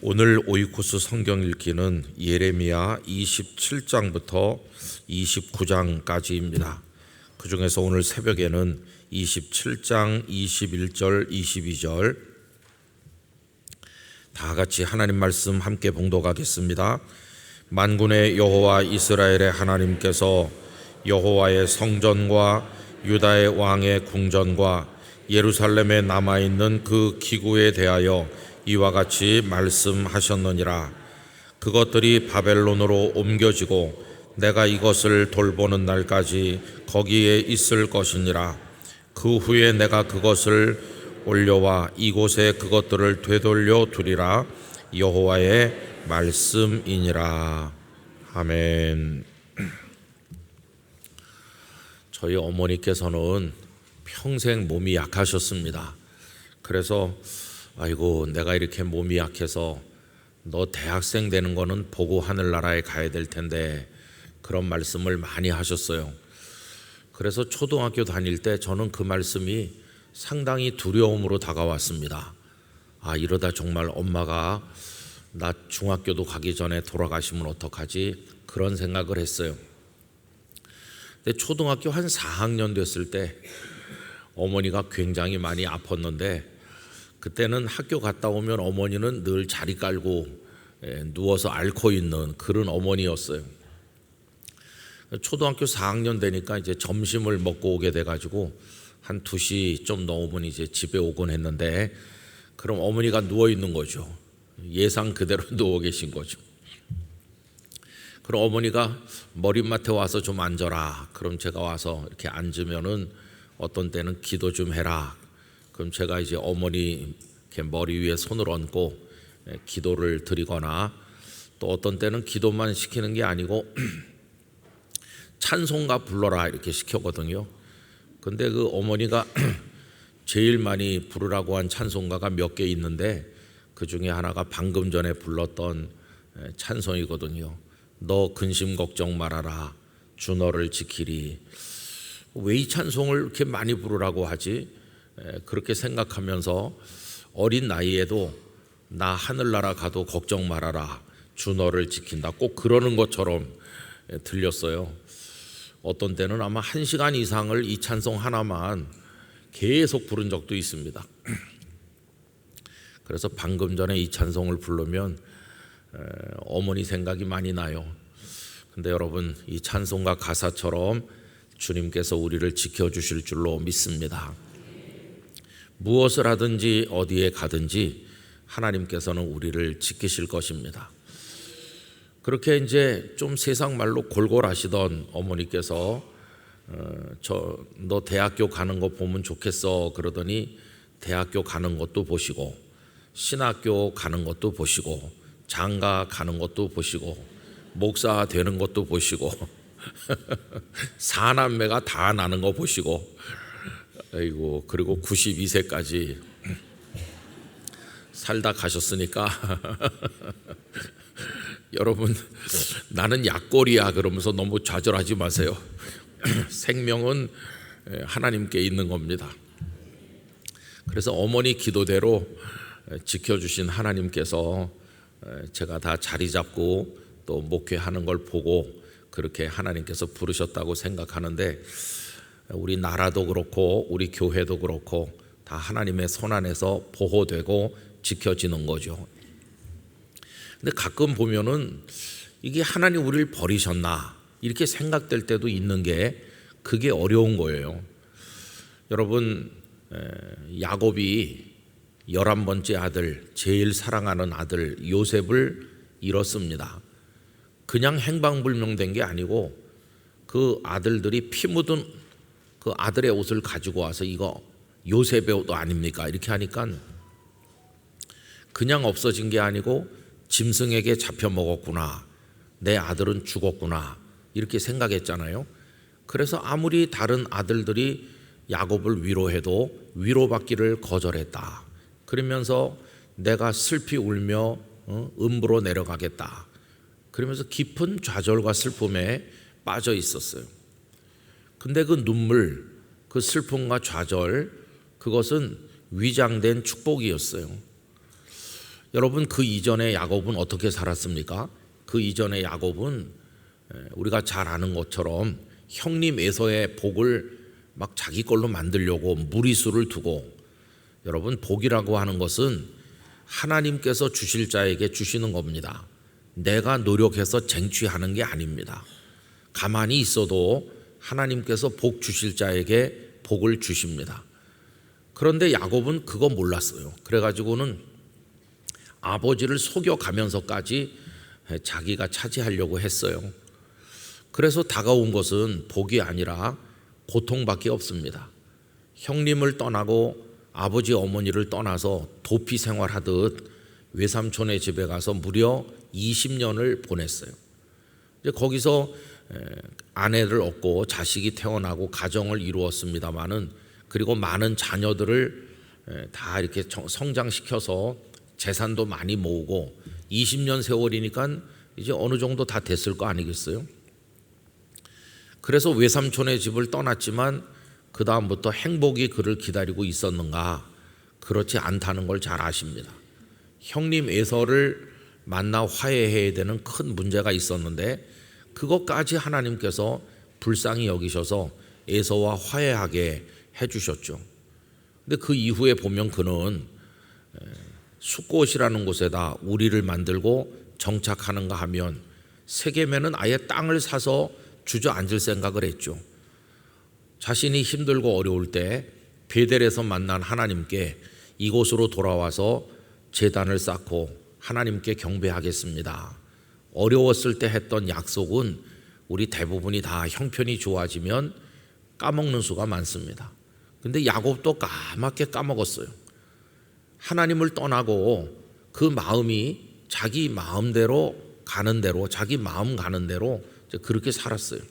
오늘 오이코스 성경 읽기는 예레미야 27장부터 29장까지입니다. 그 중에서 오늘 새벽에는 27장 21절 22절 다 같이 하나님 말씀 함께 봉독하겠습니다. 만군의 여호와 이스라엘의 하나님께서 여호와의 성전과 유다의 왕의 궁전과 예루살렘에 남아있는 그 기구에 대하여 이와 같이 말씀하셨느니라. 그것들이 바벨론으로 옮겨지고 내가 이것을 돌보는 날까지 거기에 있을 것이니라. 그 후에 내가 그것을 올려와 이곳에 그것들을 되돌려 두리라. 여호와의 말씀이니라. 아멘. 저희 어머니께서는 평생 몸이 약하셨습니다. 그래서 아이고, 내가 이렇게 몸이 약해서 너 대학생 되는 거는 보고 하늘나라에 가야 될 텐데, 그런 말씀을 많이 하셨어요. 그래서 초등학교 다닐 때 저는 그 말씀이 상당히 두려움으로 다가왔습니다. 아, 이러다 정말 엄마가 나 중학교도 가기 전에 돌아가시면 어떡하지? 그런 생각을 했어요. 근데 초등학교 한 4학년 됐을 때 어머니가 굉장히 많이 아팠는데, 그때는 학교 갔다 오면 어머니는 늘 자리 깔고 누워서 앓고 있는 그런 어머니였어요. 초등학교 4학년 되니까 이제 점심을 먹고 오게 돼가지고 한 2시 좀 넘으면 이제 집에 오곤 했는데, 그럼 어머니가 누워 있는 거죠. 예상 그대로 누워 계신 거죠. 그럼 어머니가 머리맡에 와서 좀 앉아라. 그럼 제가 와서 이렇게 앉으면은 어떤 때는 기도 좀 해라. 그럼 제가 이제 어머니 이렇게 머리 위에 손을 얹고 기도를 드리거나, 또 어떤 때는 기도만 시키는 게 아니고 찬송가 불러라 이렇게 시켰거든요. 근데 그 어머니가 제일 많이 부르라고 한 찬송가가 몇 개 있는데, 그 중에 하나가 방금 전에 불렀던 찬송이거든요. 너 근심 걱정 말아라, 주 너를 지키리. 왜 이 찬송을 이렇게 많이 부르라고 하지? 그렇게 생각하면서 어린 나이에도 나 하늘나라 가도 걱정 말아라, 주 너를 지킨다, 꼭 그러는 것처럼 들렸어요. 어떤 때는 아마 1시간 이상을 이 찬송 하나만 계속 부른 적도 있습니다. 그래서 방금 전에 이 찬송을 부르면 어머니 생각이 많이 나요. 근데 여러분, 이 찬송가 가사처럼 주님께서 우리를 지켜주실 줄로 믿습니다. 무엇을 하든지 어디에 가든지 하나님께서는 우리를 지키실 것입니다. 그렇게 이제 좀 세상 말로 골골하시던 어머니께서 너 대학교 가는 거 보면 좋겠어 그러더니, 대학교 가는 것도 보시고 신학교 가는 것도 보시고 장가 가는 것도 보시고 목사 되는 것도 보시고 사남매가 다 나는 거 보시고, 아이고, 그리고 92세까지 살다 가셨으니까 여러분, 나는 약골이야 그러면서 너무 좌절하지 마세요. 생명은 하나님께 있는 겁니다. 그래서 어머니 기도대로 지켜주신 하나님께서 제가 다 자리 잡고 또 목회하는 걸 보고 그렇게 하나님께서 부르셨다고 생각하는데, 우리 나라도 그렇고 우리 교회도 그렇고 다 하나님의 손 안에서 보호되고 지켜지는 거죠. 근데 가끔 보면은 이게 하나님 우리를 버리셨나 이렇게 생각될 때도 있는 게, 그게 어려운 거예요. 여러분, 야곱이 11번째 아들, 제일 사랑하는 아들 요셉을 잃었습니다. 그냥 행방불명된 게 아니고 그 아들들이 피 묻은 그 아들의 옷을 가지고 와서 이거 요셉의 옷 아닙니까? 이렇게 하니까 그냥 없어진 게 아니고 짐승에게 잡혀 먹었구나, 내 아들은 죽었구나 이렇게 생각했잖아요. 그래서 아무리 다른 아들들이 야곱을 위로해도 위로받기를 거절했다. 그러면서 내가 슬피 울며 음부로 내려가겠다. 그러면서 깊은 좌절과 슬픔에 빠져 있었어요. 근데 그 눈물, 그 슬픔과 좌절, 그것은 위장된 축복이었어요. 여러분, 그 이전에 야곱은 어떻게 살았습니까? 그 이전에 야곱은 우리가 잘 아는 것처럼 형님 에서의 복을 막 자기 걸로 만들려고 무리수를 두고, 여러분, 복이라고 하는 것은 하나님께서 주실 자에게 주시는 겁니다. 내가 노력해서 쟁취하는 게 아닙니다. 가만히 있어도 하나님께서 복 주실 자에게 복을 주십니다. 그런데 야곱은 그거 몰랐어요. 그래가지고는 아버지를 속여가면서까지 자기가 차지하려고 했어요. 그래서 다가온 것은 복이 아니라 고통밖에 없습니다. 형님을 떠나고 아버지 어머니를 떠나서 도피 생활하듯 외삼촌의 집에 가서 무려 20년을 보냈어요. 이제 거기서 아내를 얻고 자식이 태어나고 가정을 이루었습니다마는, 그리고 많은 자녀들을 다 이렇게 성장시켜서 재산도 많이 모으고 20년 세월이니까 이제 어느 정도 다 됐을 거 아니겠어요? 그래서 외삼촌의 집을 떠났지만 그 다음부터 행복이 그를 기다리고 있었는가? 그렇지 않다는 걸 잘 아십니다. 형님 에서를 만나 화해해야 되는 큰 문제가 있었는데 그것까지 하나님께서 불쌍히 여기셔서 에서와 화해하게 해주셨죠. 근데 그 이후에 보면 그는 숫곳이라는 곳에다 우리를 만들고 정착하는가 하면 세겜에는 아예 땅을 사서 주저앉을 생각을 했죠. 자신이 힘들고 어려울 때 베델에서 만난 하나님께 이곳으로 돌아와서 제단을 쌓고 하나님께 경배하겠습니다. 어려웠을 때 했던 약속은 우리 대부분이 다 형편이 좋아지면 까먹는 수가 많습니다. 근데 야곱도 까맣게 까먹었어요. 하나님을 떠나고 그 마음이 자기 마음대로 가는 대로, 자기 마음 가는 대로 그렇게 살았어요.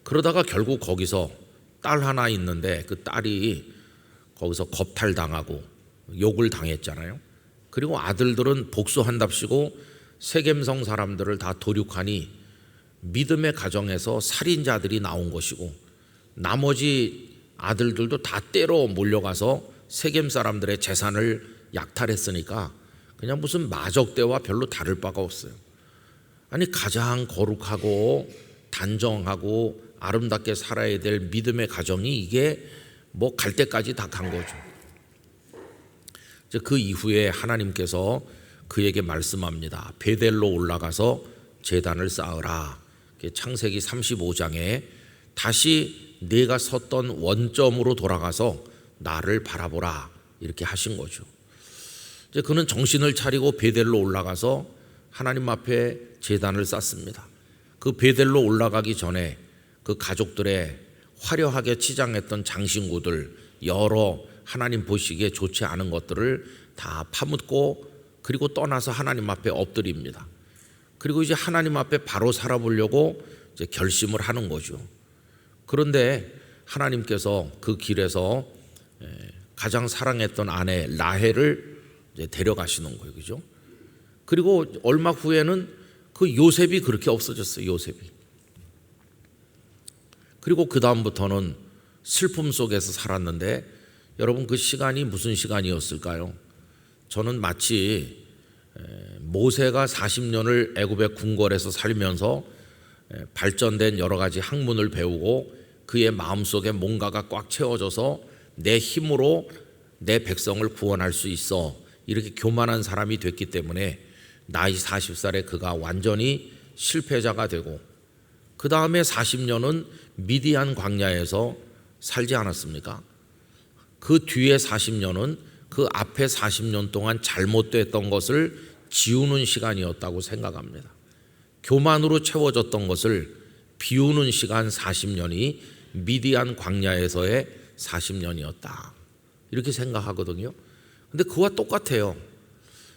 그러다가 결국 거기서 딸 하나 있는데 그 딸이 거기서 겁탈당하고 욕을 당했잖아요. 그리고 아들들은 복수한답시고 세겜성 사람들을 다 도륙하니 믿음의 가정에서 살인자들이 나온 것이고, 나머지 아들들도 다 때로 몰려가서 세겜 사람들의 재산을 약탈했으니까 그냥 무슨 마적대와 별로 다를 바가 없어요. 아니, 가장 거룩하고 단정하고 아름답게 살아야 될 믿음의 가정이 이게 뭐 갈 때까지 다 간 거죠. 그 이후에 하나님께서 그에게 말씀합니다. 베델로 올라가서 제단을 쌓으라. 창세기 35장에 다시 내가 섰던 원점으로 돌아가서 나를 바라보라, 이렇게 하신 거죠. 이제 그는 정신을 차리고 베델로 올라가서 하나님 앞에 제단을 쌓습니다. 그 베델로 올라가기 전에 그 가족들의 화려하게 치장했던 장신구들, 여러 하나님 보시기에 좋지 않은 것들을 다 파묻고 그리고 떠나서 하나님 앞에 엎드립니다. 그리고 이제 하나님 앞에 바로 살아보려고 이제 결심을 하는 거죠. 그런데 하나님께서 그 길에서 가장 사랑했던 아내 라헬을 이제 데려가시는 거예요, 그죠? 그리고 얼마 후에는 그 요셉이 그렇게 없어졌어요, 요셉이. 그리고 그 다음부터는 슬픔 속에서 살았는데, 여러분 그 시간이 무슨 시간이었을까요? 저는 마치 모세가 40년을 애굽의 궁궐에서 살면서 발전된 여러 가지 학문을 배우고 그의 마음속에 뭔가가 꽉 채워져서 내 힘으로 내 백성을 구원할 수 있어, 이렇게 교만한 사람이 됐기 때문에 나이 40살에 그가 완전히 실패자가 되고, 그 다음에 40년은 미디안 광야에서 살지 않았습니까? 그 뒤에 40년은 그 앞에 40년 동안 잘못됐던 것을 지우는 시간이었다고 생각합니다. 교만으로 채워졌던 것을 비우는 시간 40년이 미디안 광야에서의 40년이었다, 이렇게 생각하거든요. 근데 그와 똑같아요.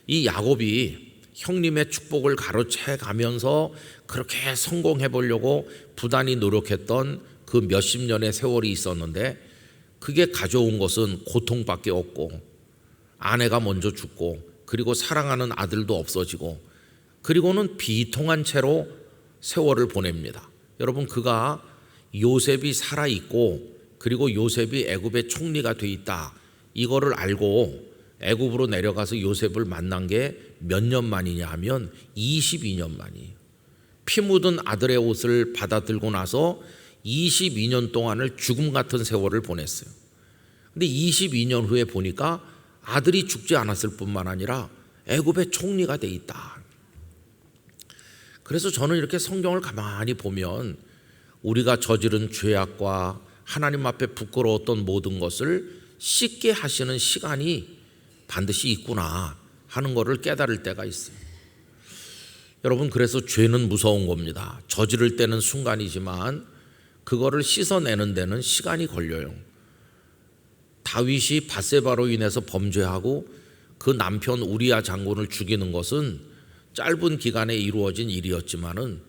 이 야곱이 형님의 축복을 가로채 가면서 그렇게 성공해 보려고 부단히 노력했던 그 몇십 년의 세월이 있었는데, 그게 가져온 것은 고통밖에 없고, 아내가 먼저 죽고, 그리고 사랑하는 아들도 없어지고, 그리고는 비통한 채로 세월을 보냅니다. 여러분, 그가 요셉이 살아있고 그리고 요셉이 애굽의 총리가 돼 있다, 이거를 알고 애굽으로 내려가서 요셉을 만난 게 몇 년 만이냐 하면 22년 만이에요. 피 묻은 아들의 옷을 받아 들고 나서 22년 동안을 죽음 같은 세월을 보냈어요. 근데 22년 후에 보니까 아들이 죽지 않았을 뿐만 아니라 애굽의 총리가 돼 있다. 그래서 저는 이렇게 성경을 가만히 보면 우리가 저지른 죄악과 하나님 앞에 부끄러웠던 모든 것을 씻게 하시는 시간이 반드시 있구나 하는 것을 깨달을 때가 있어요. 여러분, 그래서 죄는 무서운 겁니다. 저지를 때는 순간이지만 그거를 씻어내는 데는 시간이 걸려요. 다윗이 밧세바로 인해서 범죄하고 그 남편 우리야 장군을 죽이는 것은 짧은 기간에 이루어진 일이었지만은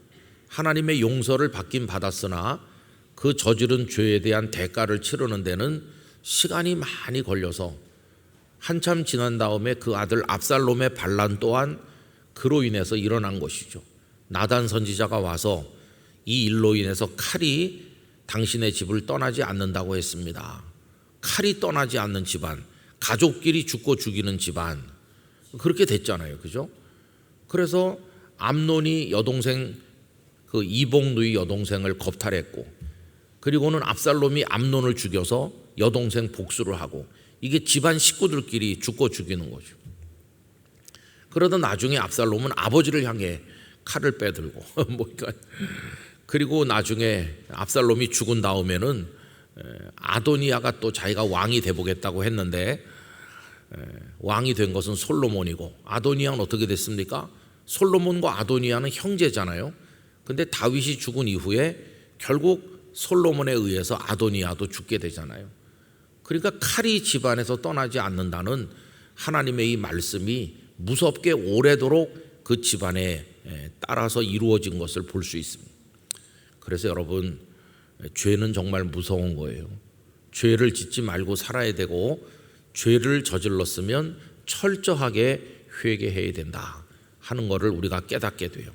하나님의 용서를 받긴 받았으나 그 저지른 죄에 대한 대가를 치르는 데는 시간이 많이 걸려서 한참 지난 다음에 그 아들 압살롬의 반란 또한 그로 인해서 일어난 것이죠. 나단 선지자가 와서 이 일로 인해서 칼이 당신의 집을 떠나지 않는다고 했습니다. 칼이 떠나지 않는 집안, 가족끼리 죽고 죽이는 집안, 그렇게 됐잖아요. 그죠? 그래서 암논이 여동생, 그 이복 누이 여동생을 겁탈했고, 그리고는 압살롬이 암논을 죽여서 여동생 복수를 하고, 이게 집안 식구들끼리 죽고 죽이는 거죠. 그러던 나중에 압살롬은 아버지를 향해 칼을 빼들고 그리고 나중에 압살롬이 죽은 다음에는 아도니아가 또 자기가 왕이 돼보겠다고 했는데 왕이 된 것은 솔로몬이고, 아도니아는 어떻게 됐습니까? 솔로몬과 아도니아는 형제잖아요. 근데 다윗이 죽은 이후에 결국 솔로몬에 의해서 아도니아도 죽게 되잖아요. 그러니까 칼이 집안에서 떠나지 않는다는 하나님의 이 말씀이 무섭게 오래도록 그 집안에 따라서 이루어진 것을 볼 수 있습니다. 그래서 여러분, 죄는 정말 무서운 거예요. 죄를 짓지 말고 살아야 되고, 죄를 저질렀으면 철저하게 회개해야 된다 하는 것을 우리가 깨닫게 돼요.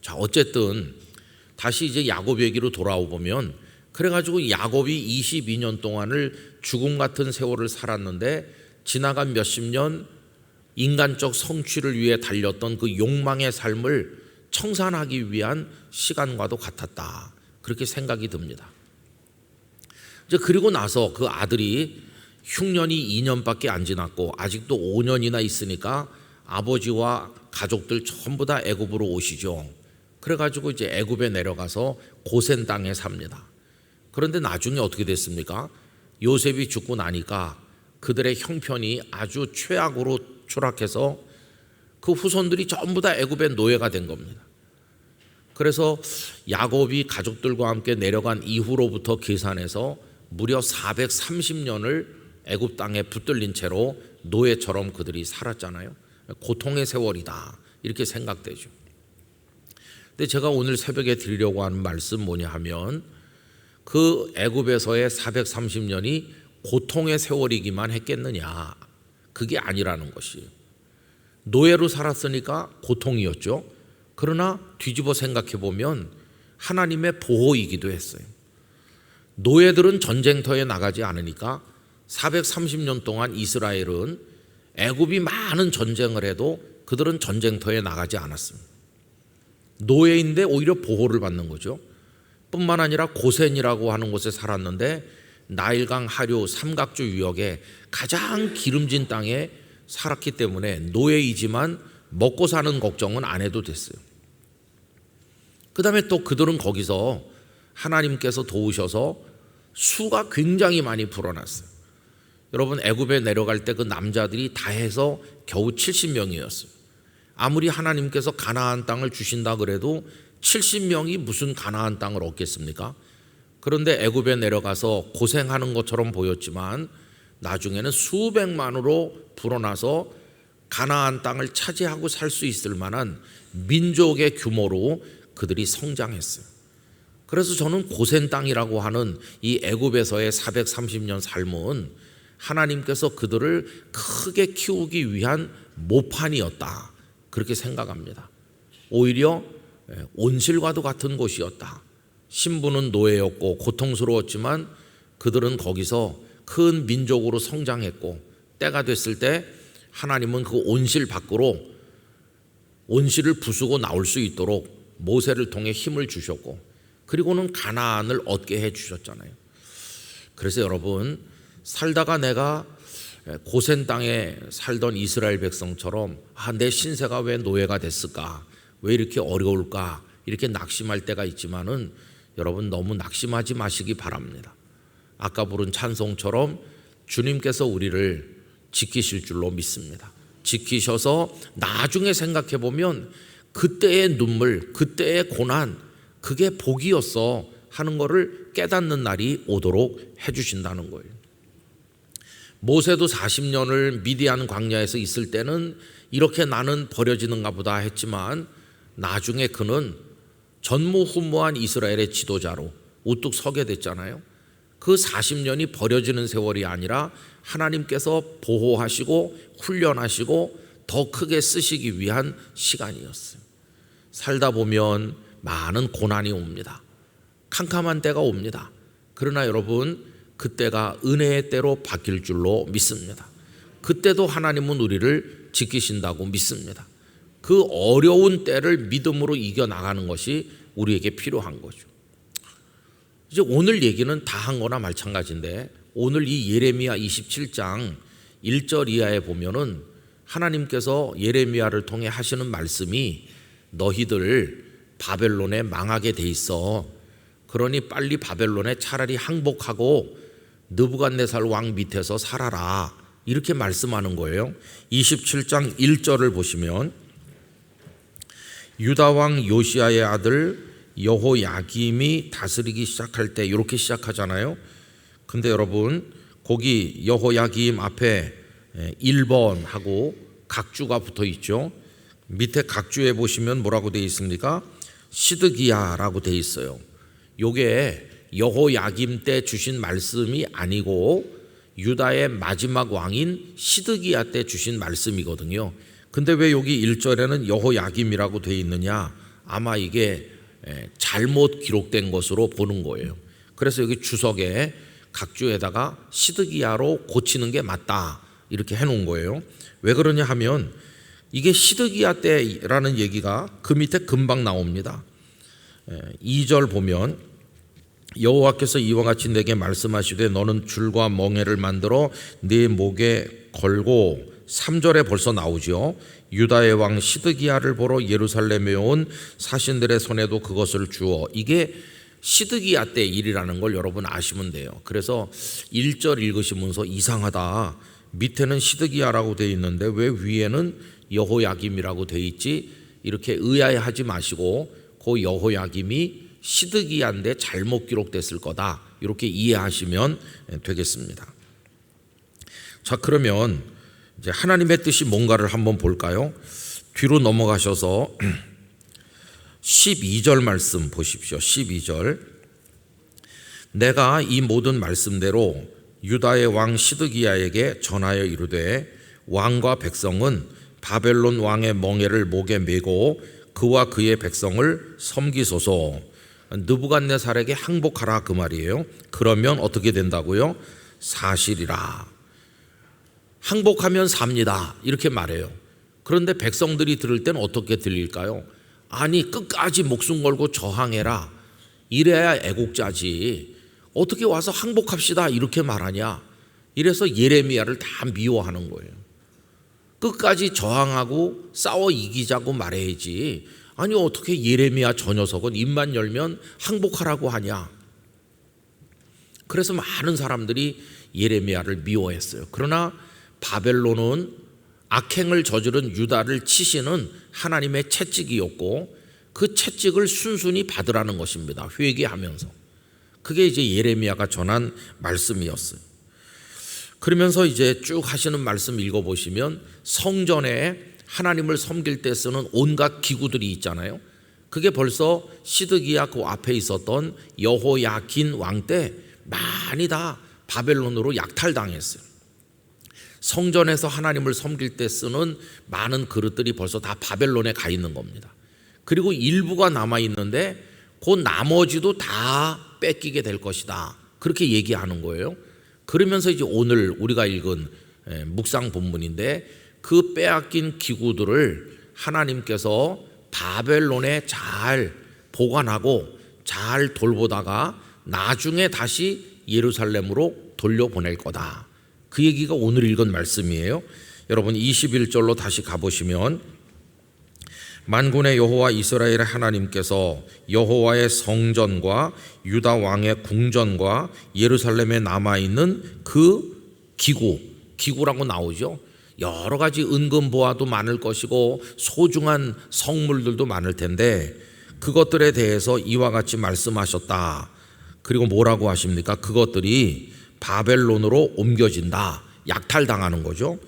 자, 어쨌든 다시 이제 야곱 얘기로 돌아오면, 그래가지고 야곱이 22년 동안을 죽음 같은 세월을 살았는데 지나간 몇십 년 인간적 성취를 위해 달렸던 그 욕망의 삶을 청산하기 위한 시간과도 같았다, 그렇게 생각이 듭니다. 이제 그리고 나서 그 아들이 흉년이 2년밖에 안 지났고 아직도 5년이나 있으니까 아버지와 가족들 전부 다 애굽으로 오시죠. 그래가지고 이제 애굽에 내려가서 고센 땅에 삽니다. 그런데 나중에 어떻게 됐습니까? 요셉이 죽고 나니까 그들의 형편이 아주 최악으로 추락해서 그 후손들이 전부 다 애굽의 노예가 된 겁니다. 그래서 야곱이 가족들과 함께 내려간 이후로부터 계산해서 무려 430년을 애굽 땅에 붙들린 채로 노예처럼 그들이 살았잖아요. 고통의 세월이다, 이렇게 생각되죠. 근데 제가 오늘 새벽에 드리려고 하는 말씀 뭐냐 하면, 그 애굽에서의 430년이 고통의 세월이기만 했겠느냐, 그게 아니라는 것이에요. 노예로 살았으니까 고통이었죠. 그러나 뒤집어 생각해 보면 하나님의 보호이기도 했어요. 노예들은 전쟁터에 나가지 않으니까 430년 동안 이스라엘은 애굽이 많은 전쟁을 해도 그들은 전쟁터에 나가지 않았습니다. 노예인데 오히려 보호를 받는 거죠. 뿐만 아니라 고센이라고 하는 곳에 살았는데 나일강 하류 삼각주 유역에 가장 기름진 땅에 살았기 때문에 노예이지만 먹고 사는 걱정은 안 해도 됐어요. 그 다음에 또 그들은 거기서 하나님께서 도우셔서 수가 굉장히 많이 불어났어요. 여러분, 애굽에 내려갈 때 그 남자들이 다 해서 겨우 70명이었어요. 아무리 하나님께서 가나안 땅을 주신다 그래도 70명이 무슨 가나안 땅을 얻겠습니까? 그런데 애굽에 내려가서 고생하는 것처럼 보였지만 나중에는 수백만으로 불어나서 가나안 땅을 차지하고 살 수 있을 만한 민족의 규모로 그들이 성장했어요. 그래서 저는 고센 땅이라고 하는 이 애굽에서의 430년 삶은 하나님께서 그들을 크게 키우기 위한 모판이었다, 그렇게 생각합니다. 오히려 온실과도 같은 곳이었다. 신부는 노예였고 고통스러웠지만 그들은 거기서 큰 민족으로 성장했고 때가 됐을 때 하나님은 그 온실 밖으로 온실을 부수고 나올 수 있도록 모세를 통해 힘을 주셨고, 그리고는 가나안을 얻게 해 주셨잖아요. 그래서 여러분, 살다가 내가 고센 땅에 살던 이스라엘 백성처럼 내 신세가 왜 노예가 됐을까, 왜 이렇게 어려울까, 이렇게 낙심할 때가 있지만은 여러분, 너무 낙심하지 마시기 바랍니다. 아까 부른 찬송처럼 주님께서 우리를 지키실 줄로 믿습니다. 지키셔서 나중에 생각해 보면 그때의 눈물, 그때의 고난, 그게 복이었어 하는 것을 깨닫는 날이 오도록 해주신다는 거예요. 모세도 40년을 미디안 광야에서 있을 때는 이렇게 나는 버려지는가 보다 했지만, 나중에 그는 전무후무한 이스라엘의 지도자로 우뚝 서게 됐잖아요. 그 40년이 버려지는 세월이 아니라 하나님께서 보호하시고 훈련하시고 더 크게 쓰시기 위한 시간이었어요. 살다 보면 많은 고난이 옵니다. 캄캄한 때가 옵니다. 그러나 여러분, 그때가 은혜의 때로 바뀔 줄로 믿습니다. 그때도 하나님은 우리를 지키신다고 믿습니다. 그 어려운 때를 믿음으로 이겨나가는 것이 우리에게 필요한 거죠. 이제 오늘 얘기는 다 한 거나 마찬가지인데, 오늘 이 예레미야 27장 1절 이하에 보면은 하나님께서 예레미야를 통해 하시는 말씀이, 너희들 바벨론에 망하게 돼 있어. 그러니 빨리 바벨론에 차라리 항복하고 느부갓네살 왕 밑에서 살아라, 이렇게 말씀하는 거예요. 27장 1절을 보시면, 유다 왕 요시야의 아들 여호야김이 다스리기 시작할 때, 이렇게 시작하잖아요. 근데 여러분, 거기 여호야김 앞에 1번하고 각주가 붙어 있죠. 밑에 각주에 보시면 뭐라고 되어 있습니까? 시드기야라고 되어 있어요. 요게 여호야김 때 주신 말씀이 아니고 유다의 마지막 왕인 시드기야 때 주신 말씀이거든요. 근데 왜 여기 1절에는 여호야김이라고 되어 있느냐? 아마 이게 잘못 기록된 것으로 보는 거예요. 그래서 여기 주석에 각주에다가 시드기야로 고치는 게 맞다, 이렇게 해놓은 거예요. 왜 그러냐 하면, 이게 시드기야 때라는 얘기가 그 밑에 금방 나옵니다. 2절 보면, 여호와께서 이와 같이 내게 말씀하시되 너는 줄과 멍에를 만들어 네 목에 걸고, 3절에 벌써 나오죠. 유다의 왕 시드기야를 보러 예루살렘에 온 사신들의 손에도 그것을 주어. 이게 시드기야 때 일이라는 걸 여러분 아시면 돼요. 그래서 1절 읽으시면서 이상하다, 밑에는 시드기야라고 되어 있는데 왜 위에는 여호야김이라고 되어 있지, 이렇게 의아해하지 마시고 그 여호야김이 시드기야인데 잘못 기록됐을 거다, 이렇게 이해하시면 되겠습니다. 자, 그러면 이제 하나님의 뜻이 뭔가를 한번 볼까요? 뒤로 넘어가셔서 12절 말씀 보십시오. 12절, 내가 이 모든 말씀대로 유다의 왕 시드기야에게 전하여 이르되 왕과 백성은 바벨론 왕의 멍에를 목에 메고 그와 그의 백성을 섬기소서. 느부갓네살에게 항복하라, 그 말이에요. 그러면 어떻게 된다고요? 사실이라. 항복하면 삽니다, 이렇게 말해요. 그런데 백성들이 들을 때는 어떻게 들릴까요? 아니, 끝까지 목숨 걸고 저항해라, 이래야 애국자지, 어떻게 와서 항복합시다 이렇게 말하냐. 이래서 예레미야를 다 미워하는 거예요. 끝까지 저항하고 싸워 이기자고 말해야지, 아니 어떻게 예레미야 저 녀석은 입만 열면 항복하라고 하냐. 그래서 많은 사람들이 예레미야를 미워했어요. 그러나 바벨론은 악행을 저지른 유다를 치시는 하나님의 채찍이었고, 그 채찍을 순순히 받으라는 것입니다. 회개하면서. 그게 이제 예레미야가 전한 말씀이었어요. 그러면서 이제 쭉 하시는 말씀 읽어보시면, 성전에 하나님을 섬길 때 쓰는 온갖 기구들이 있잖아요. 그게 벌써 시드기야 그 앞에 있었던 여호야긴 왕 때 많이 다 바벨론으로 약탈당했어요. 성전에서 하나님을 섬길 때 쓰는 많은 그릇들이 벌써 다 바벨론에 가 있는 겁니다. 그리고 일부가 남아있는데 그 나머지도 다 뺏기게 될 것이다, 그렇게 얘기하는 거예요. 그러면서 이제 오늘 우리가 읽은 묵상 본문인데, 그 빼앗긴 기구들을 하나님께서 바벨론에 잘 보관하고 잘 돌보다가 나중에 다시 예루살렘으로 돌려보낼 거다. 그 얘기가 오늘 읽은 말씀이에요. 여러분 21절로 다시 가보시면 만군의 여호와 이스라엘의 하나님께서 여호와의 성전과 유다 왕의 궁전과 예루살렘에 남아있는 그 기구라고 나오죠. 여러 가지 은금보화도 많을 것이고 소중한 성물들도 많을 텐데 그것들에 대해서 이와 같이 말씀하셨다. 그리고 뭐라고 하십니까? 그것들이 바벨론으로 옮겨진다. 약탈당하는 거죠.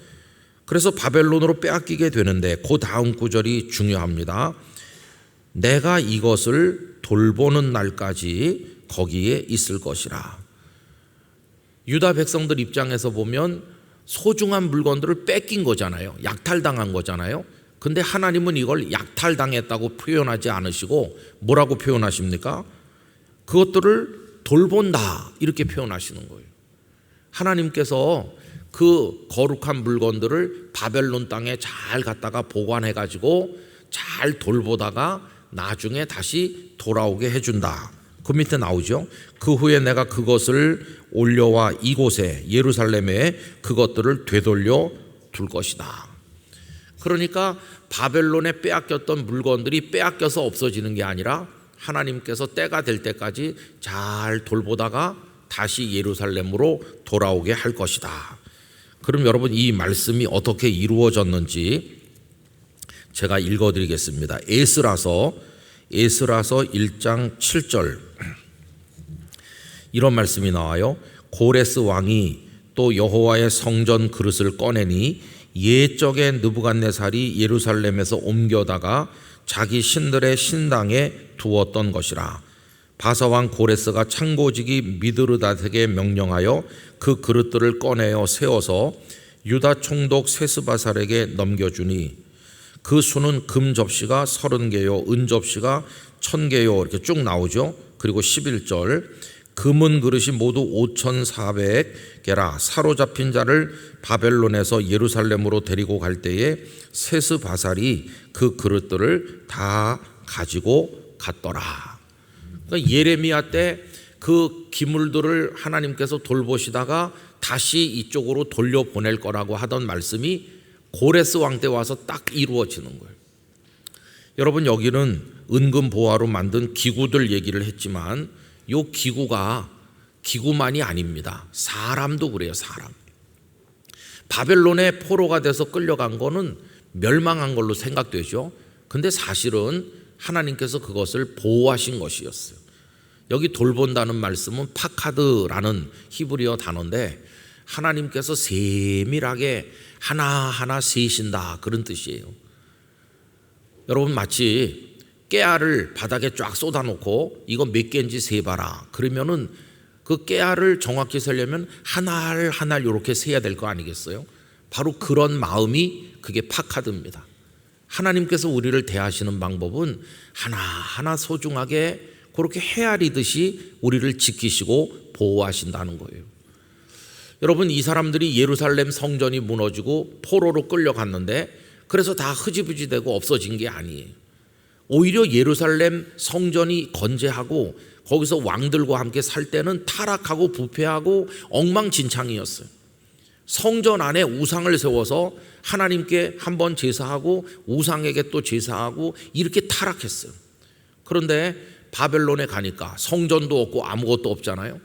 그래서 바벨론으로 빼앗기게 되는데 그 다음 구절이 중요합니다. 내가 이것을 돌보는 날까지 거기에 있을 것이라. 유다 백성들 입장에서 보면 소중한 물건들을 뺏긴 거잖아요. 약탈당한 거잖아요. 근데 하나님은 이걸 약탈당했다고 표현하지 않으시고 뭐라고 표현하십니까? 그것들을 돌본다 이렇게 표현하시는 거예요. 하나님께서 그 거룩한 물건들을 바벨론 땅에 잘 갖다가 보관해 가지고 잘 돌보다가 나중에 다시 돌아오게 해준다. 그 밑에 나오죠. 그 후에 내가 그것을 올려와 이곳에 예루살렘에 그것들을 되돌려 둘 것이다. 그러니까 바벨론에 빼앗겼던 물건들이 빼앗겨서 없어지는 게 아니라 하나님께서 때가 될 때까지 잘 돌보다가 다시 예루살렘으로 돌아오게 할 것이다. 그럼 여러분 이 말씀이 어떻게 이루어졌는지 제가 읽어드리겠습니다. 에스라서 1장 7절 이런 말씀이 나와요. 고레스 왕이 또 여호와의 성전 그릇을 꺼내니 옛적에 느부갓네살이 예루살렘에서 옮겨다가 자기 신들의 신당에 두었던 것이라. 바사왕 고레스가 창고지기 미드르닷에게 명령하여 그 그릇들을 꺼내어 세워서 유다 총독 세스바살에게 넘겨주니 그 수는 금 접시가 30개요 은 접시가 1000개요 이렇게 쭉 나오죠. 그리고 11절 금은 그릇이 모두 5400개라. 사로잡힌 자를 바벨론에서 예루살렘으로 데리고 갈 때에 세스바살이 그 그릇들을 다 가지고 갔더라. 그러니까 예레미야 때 그 기물들을 하나님께서 돌보시다가 다시 이쪽으로 돌려보낼 거라고 하던 말씀이 고레스 왕 때 와서 딱 이루어지는 거예요. 여러분 여기는 은금 보화로 만든 기구들 얘기를 했지만 이 기구가 기구만이 아닙니다. 사람도 그래요. 사람. 바벨론의 포로가 돼서 끌려간 거는 멸망한 걸로 생각되죠. 근데 사실은 하나님께서 그것을 보호하신 것이었어요. 여기 돌본다는 말씀은 파카드라는 히브리어 단어인데 하나님께서 세밀하게 하나하나 세신다 그런 뜻이에요. 여러분 마치 깨알을 바닥에 쫙 쏟아놓고 이거 몇 개인지 세봐라. 그러면은 그 깨알을 정확히 세려면 하나를 이렇게 세야 될 거 아니겠어요? 바로 그런 마음이 그게 파카드입니다. 하나님께서 우리를 대하시는 방법은 하나하나 소중하게 그렇게 헤아리듯이 우리를 지키시고 보호하신다는 거예요. 여러분 이 사람들이 예루살렘 성전이 무너지고 포로로 끌려갔는데 그래서 다 흐지부지 되고 없어진 게 아니에요. 오히려 예루살렘 성전이 건재하고 거기서 왕들과 함께 살 때는 타락하고 부패하고 엉망진창이었어요. 성전 안에 우상을 세워서 하나님께 한번 제사하고 우상에게 또 제사하고 이렇게 타락했어요. 그런데 바벨론에 가니까 성전도 없고 아무것도 없잖아요.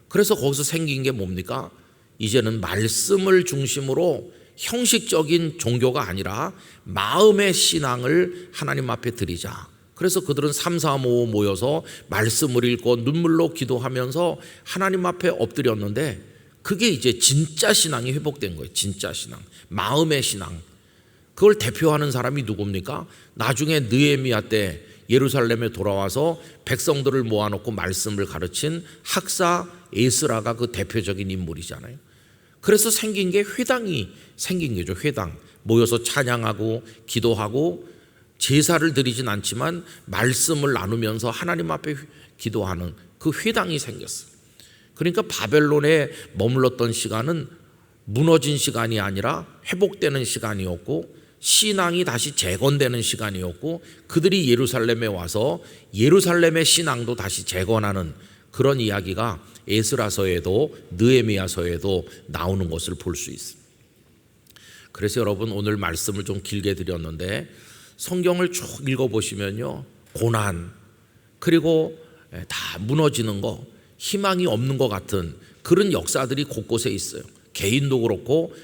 그래서 거기서 생긴 게 뭡니까? 이제는 말씀을 중심으로 형식적인 종교가 아니라 마음의 신앙을 하나님 앞에 드리자. 그래서 그들은 3, 4, 5 모여서 말씀을 읽고 눈물로 기도하면서 하나님 앞에 엎드렸는데 그게 이제 진짜 신앙이 회복된 거예요. 진짜 신앙, 마음의 신앙. 그걸 대표하는 사람이 누굽니까? 나중에 느헤미야 때 예루살렘에 돌아와서 백성들을 모아놓고 말씀을 가르친 학사 에스라가 그 대표적인 인물이잖아요. 그래서 생긴 게 회당이 생긴 거죠. 회당. 모여서 찬양하고 기도하고 제사를 드리진 않지만 말씀을 나누면서 하나님 앞에 기도하는 그 회당이 생겼어요. 그러니까 바벨론에 머물렀던 시간은 무너진 시간이 아니라 회복되는 시간이었고, 신앙이 다시 재건되는 시간이었고, 그들이 예루살렘에 와서 예루살렘의 신앙도 다시 재건하는 그런 이야기가 에스라서에도 느헤미야서에도 나오는 것을 볼 수 있습니다. 그래서 여러분, 오늘 말씀을 좀 길게 드렸는데 성경을 쭉 읽어보시면요, 고난, 그리고 다 무너지는 거, 희망이 없는 것 같은 그런 역사들이 곳곳에 있어요. 개인도 그렇고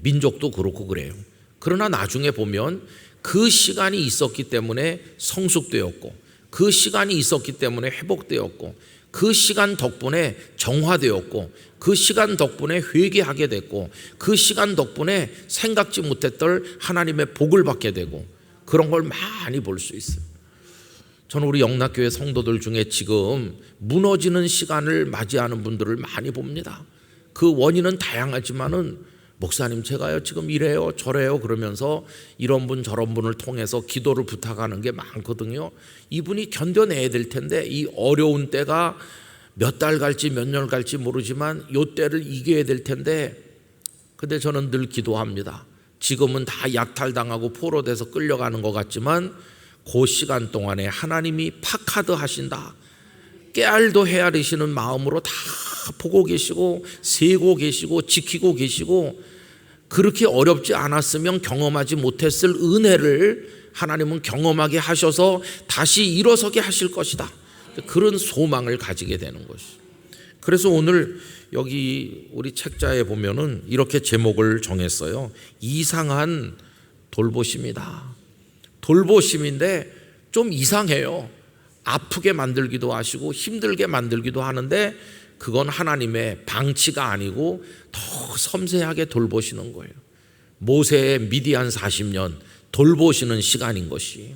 민족도 그렇고 그래요. 그러나 나중에 보면 그 시간이 있었기 때문에 성숙되었고, 그 시간이 있었기 때문에 회복되었고, 그 시간 덕분에 정화되었고, 그 시간 덕분에 회개하게 됐고, 그 시간 덕분에 생각지 못했던 하나님의 복을 받게 되고, 그런 걸 많이 볼 수 있어요. 저는 우리 영락교회 성도들 중에 지금 무너지는 시간을 맞이하는 분들을 많이 봅니다. 그 원인은 다양하지만은, 목사님 제가요 지금 이래요 저래요 그러면서 이런 분 저런 분을 통해서 기도를 부탁하는 게 많거든요. 이분이 견뎌내야 될 텐데, 이 어려운 때가 몇 달 갈지 몇 년 갈지 모르지만 이 때를 이겨야 될 텐데, 근데 저는 늘 기도합니다. 지금은 다 약탈당하고 포로돼서 끌려가는 것 같지만 그 시간 동안에 하나님이 파카드 하신다, 깨알도 헤아리시는 마음으로 다 보고 계시고 세고 계시고 지키고 계시고, 그렇게 어렵지 않았으면 경험하지 못했을 은혜를 하나님은 경험하게 하셔서 다시 일어서게 하실 것이다, 그런 소망을 가지게 되는 것이죠. 그래서 오늘 여기 우리 책자에 보면은 이렇게 제목을 정했어요. 이상한 돌보심이다. 돌보심인데 좀 이상해요. 아프게 만들기도 하시고 힘들게 만들기도 하는데, 그건 하나님의 방치가 아니고 더 섬세하게 돌보시는 거예요. 모세의 미디안 40년 돌보시는 시간인 것이,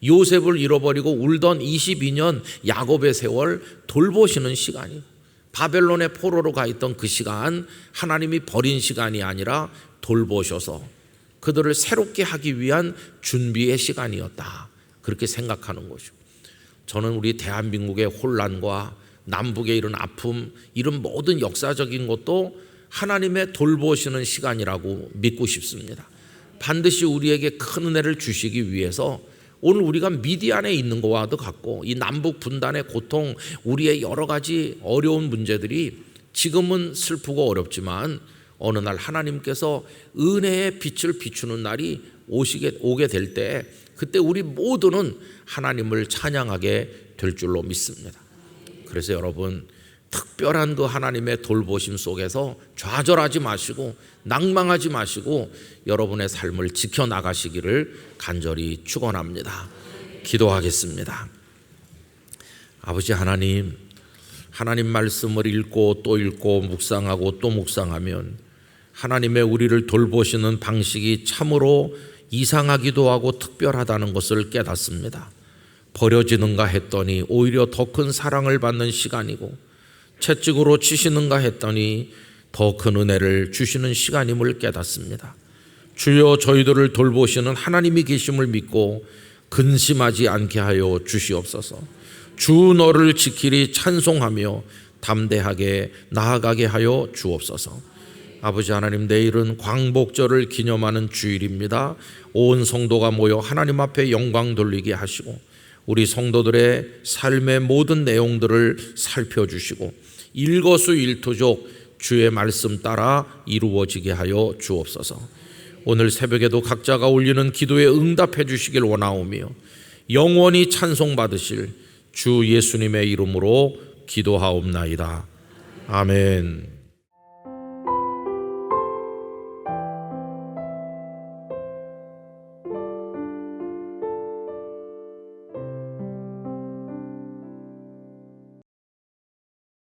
요셉을 잃어버리고 울던 22년 야곱의 세월 돌보시는 시간이, 바벨론의 포로로 가 있던 그 시간 하나님이 버린 시간이 아니라 돌보셔서 그들을 새롭게 하기 위한 준비의 시간이었다, 그렇게 생각하는 것이고, 저는 우리 대한민국의 혼란과 남북의 이런 아픔, 이런 모든 역사적인 것도 하나님의 돌보시는 시간이라고 믿고 싶습니다. 반드시 우리에게 큰 은혜를 주시기 위해서 오늘 우리가 미디안에 있는 것과도 같고, 이 남북 분단의 고통, 우리의 여러 가지 어려운 문제들이 지금은 슬프고 어렵지만 어느 날 하나님께서 은혜의 빛을 비추는 날이 오게 될 때, 그때 우리 모두는 하나님을 찬양하게 될 줄로 믿습니다. 그래서 여러분, 특별한 그 하나님의 돌보심 속에서 좌절하지 마시고 낭망하지 마시고 여러분의 삶을 지켜나가시기를 간절히 축원합니다. 기도하겠습니다. 아버지 하나님, 하나님 말씀을 읽고 또 읽고 묵상하고 또 묵상하면 하나님의 우리를 돌보시는 방식이 참으로 이상하기도 하고 특별하다는 것을 깨닫습니다. 버려지는가 했더니 오히려 더 큰 사랑을 받는 시간이고, 채찍으로 치시는가 했더니 더 큰 은혜를 주시는 시간임을 깨닫습니다. 주여, 저희들을 돌보시는 하나님이 계심을 믿고 근심하지 않게 하여 주시옵소서. 주 너를 지키리 찬송하며 담대하게 나아가게 하여 주옵소서. 아버지 하나님, 내일은 광복절을 기념하는 주일입니다. 온 성도가 모여 하나님 앞에 영광 돌리게 하시고 우리 성도들의 삶의 모든 내용들을 살펴주시고 일거수일투족 주의 말씀 따라 이루어지게 하여 주옵소서. 오늘 새벽에도 각자가 올리는 기도에 응답해 주시길 원하오며 영원히 찬송받으실 주 예수님의 이름으로 기도하옵나이다. 아멘.